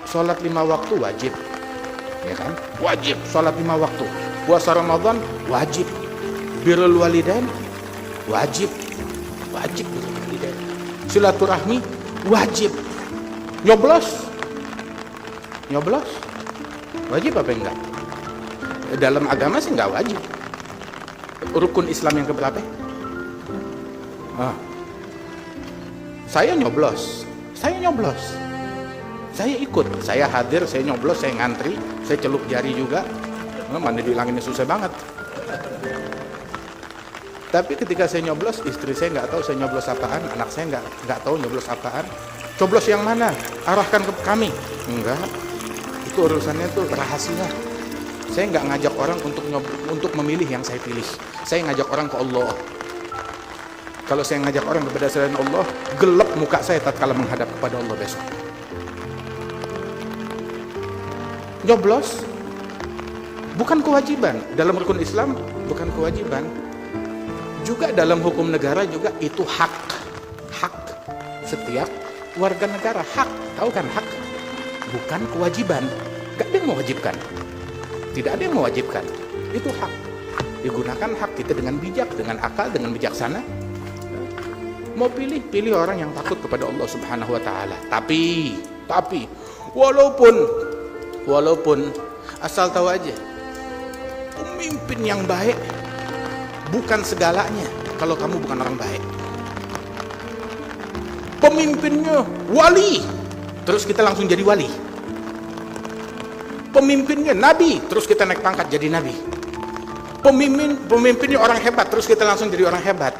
sholat 5 waktu wajib, ya kan? Wajib sholat 5 waktu. Puasa Ramadan wajib. Birrul walidain wajib. Wajib birrul walidain. Silaturahmi wajib. Nyoblos wajib apa enggak? Dalam agama sih enggak wajib. Rukun Islam yang keberapa? Saya nyoblos, saya ikut, saya hadir, saya nyoblos, saya ngantri, saya celup jari juga. Mana diulanginnya susah banget. Tapi ketika saya nyoblos, istri saya nggak tahu saya nyoblos apaan, anak saya nggak tahu nyoblos apaan. Coblos yang mana? Arahkan ke kami. Enggak, itu urusannya tuh rahasia. Saya nggak ngajak orang untuk memilih yang saya pilih. Saya ngajak orang ke Allah. Kalau saya ngajak orang kepada selain Allah, gelap muka saya tatkala menghadap kepada Allah besok. Nyoblos bukan kewajiban dalam rukun Islam, bukan kewajiban. Juga dalam hukum negara juga itu hak setiap warga negara, hak. Tahu kan hak? Bukan kewajiban. Gak ada yang mewajibkan. Tidak ada yang mewajibkan. Itu hak. Digunakan hak kita dengan bijak, dengan akal, dengan bijaksana. Mau pilih orang yang takut kepada Allah Subhanahu wa taala. Tapi walaupun asal tahu aja, pemimpin yang baik bukan segalanya kalau kamu bukan orang baik. Pemimpinnya wali, terus kita langsung jadi wali. Pemimpinnya nabi, terus kita naik pangkat jadi nabi. Pemimpinnya orang hebat, terus kita langsung jadi orang hebat.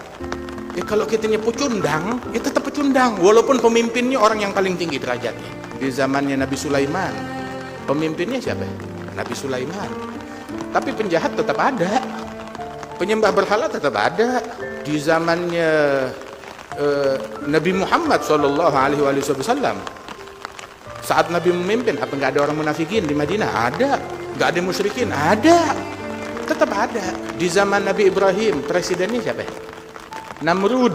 Ya kalau kitanya pecundang, ya tetap pecundang. Walaupun pemimpinnya orang yang paling tinggi derajatnya. Di zamannya Nabi Sulaiman, pemimpinnya siapa? Nabi Sulaiman. Tapi penjahat tetap ada, penyembah berhala tetap ada. Di zamannya Nabi Muhammad SAW, saat Nabi memimpin, apa nggak ada orang munafikin di Madinah? Ada. Nggak ada musyrikin? Ada. Tetap ada. Di zaman Nabi Ibrahim, presidennya siapa? Namrud.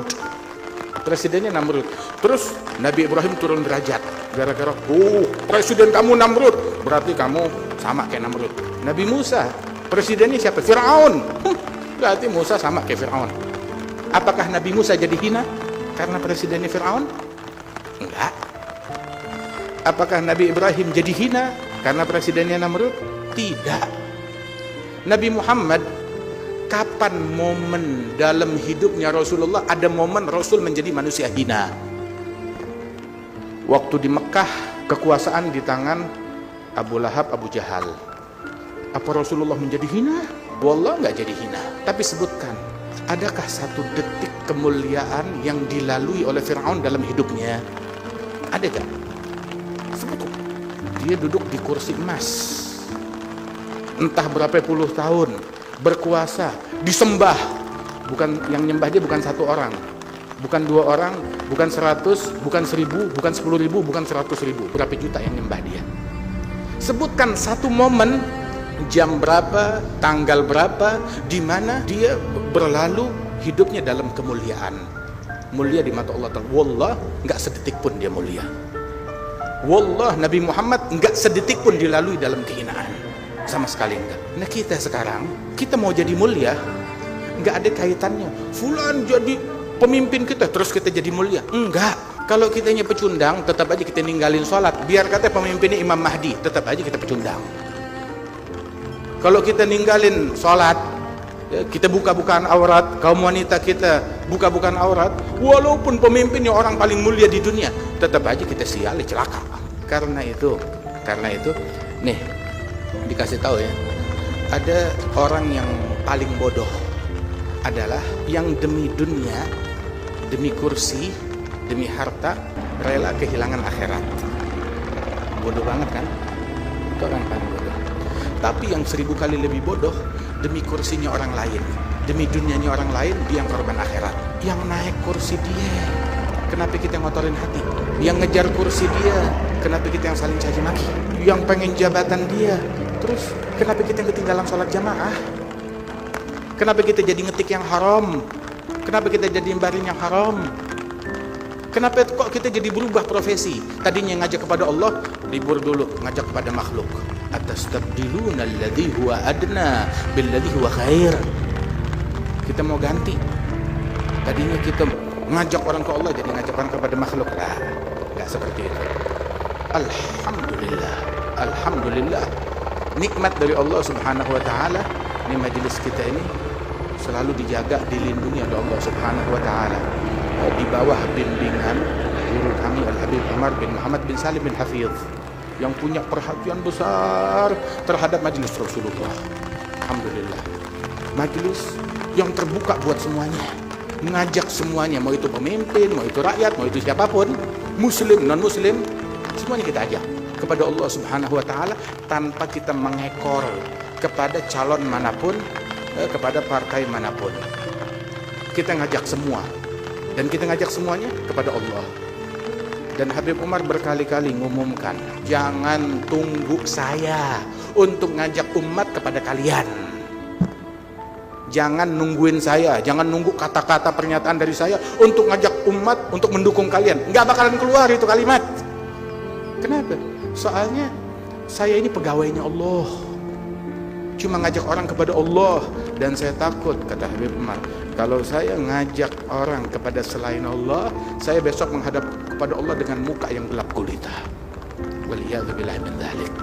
Presidennya Namrud. Terus Nabi Ibrahim turun derajat gara-gara presiden kamu Namrud, berarti kamu sama kayak Namrud. Nabi Musa, presidennya siapa? Fir'aun. Berarti Musa sama kayak Fir'aun. Apakah Nabi Musa jadi hina karena presidennya Fir'aun? Enggak. Apakah Nabi Ibrahim jadi hina karena presidennya Namrud? Tidak. Nabi Muhammad, kapan momen dalam hidupnya Rasulullah ada momen Rasul menjadi manusia hina? Waktu di Mekah, kekuasaan di tangan Abu Lahab, Abu Jahal. Apa Rasulullah menjadi hina? Wallah nggak jadi hina. Tapi sebutkan, adakah satu detik kemuliaan yang dilalui oleh Fir'aun dalam hidupnya? Ada gak? Sebutkan. Dia duduk di kursi emas, entah berapa puluh tahun, berkuasa, disembah. Bukan yang nyembah dia bukan satu orang, bukan 2 orang, bukan 100, bukan 1000, bukan 10.000, bukan 100.000. Berapa juta yang nyembah dia? Sebutkan satu momen, jam berapa, tanggal berapa, di mana dia berlalu hidupnya dalam kemuliaan. Mulia di mata Allah Ta'ala. Wallah, nggak sedetik pun dia mulia. Wallah, Nabi Muhammad nggak sedetik pun dilalui dalam kehinaan. Sama sekali enggak. Nah kita sekarang, kita mau jadi mulia, nggak ada kaitannya. Fulan jadi pemimpin kita, terus kita jadi mulia. Enggak. Kalau kitanya pecundang, tetap aja kita ninggalin sholat. Biar kata pemimpinnya Imam Mahdi, tetap aja kita pecundang. Kalau kita ninggalin sholat, kita buka-bukaan aurat, kaum wanita kita buka-bukaan aurat, walaupun pemimpinnya orang paling mulia di dunia, tetap aja kita sial, celaka. Karena itu, nih dikasih tahu ya, ada orang yang paling bodoh adalah yang demi dunia, demi kursi, demi harta, rela kehilangan akhirat. Bodoh banget kan? Itu orang paling bodoh. Tapi yang 1000 kali lebih bodoh, demi kursinya orang lain, demi dunianya orang lain, dia yang korban akhirat. Yang naik kursi dia, kenapa kita ngotorin hati? Yang ngejar kursi dia, kenapa kita yang saling caci maki? Yang pengen jabatan dia, terus kenapa kita ketinggalan sholat jamaah? Kenapa kita jadi ngetik yang haram? Kenapa kita jadi mbarin yang haram? Kenapa kok kita jadi berubah profesi? Tadinya ngajak kepada Allah, libur dulu ngajak kepada makhluk. Atastabdiluna alladhi huwa adna billadhi huwa khair. Kita mau ganti. Tadinya kita ngajak orang ke Allah, jadi ngajak orang kepada makhluk. Nah, nggak seperti itu. Alhamdulillah, alhamdulillah. Nikmat dari Allah Subhanahu wa taala, ini majelis kita ini selalu dijaga, dilindungi oleh Allah Subhanahu wa taala. Di bawah bimbingan guru kami Al-Habib Umar bin Muhammad bin Salim bin Hafidh yang punya perhatian besar terhadap majelis Rasulullah. Alhamdulillah. Majelis yang terbuka buat semuanya, mengajak semuanya, mau itu pemimpin, mau itu rakyat, mau itu siapapun, muslim, non muslim, semuanya kita ajak kepada Allah Subhanahu wa taala tanpa kita mengekor kepada calon manapun, kepada partai manapun. Kita ngajak semua, dan kita ngajak semuanya kepada Allah. Dan Habib Umar berkali-kali ngumumkan, jangan tunggu saya untuk ngajak umat kepada kalian. Jangan nungguin saya, jangan nunggu kata-kata pernyataan dari saya untuk ngajak umat untuk mendukung kalian. Nggak bakalan keluar itu kalimat. Kenapa? Soalnya saya ini pegawainya Allah, cuma ngajak orang kepada Allah. Dan saya takut, kata Habib Umar, kalau saya ngajak orang kepada selain Allah, saya besok menghadap kepada Allah dengan muka yang gelap gulita. Waliyadzubillah min dzalik.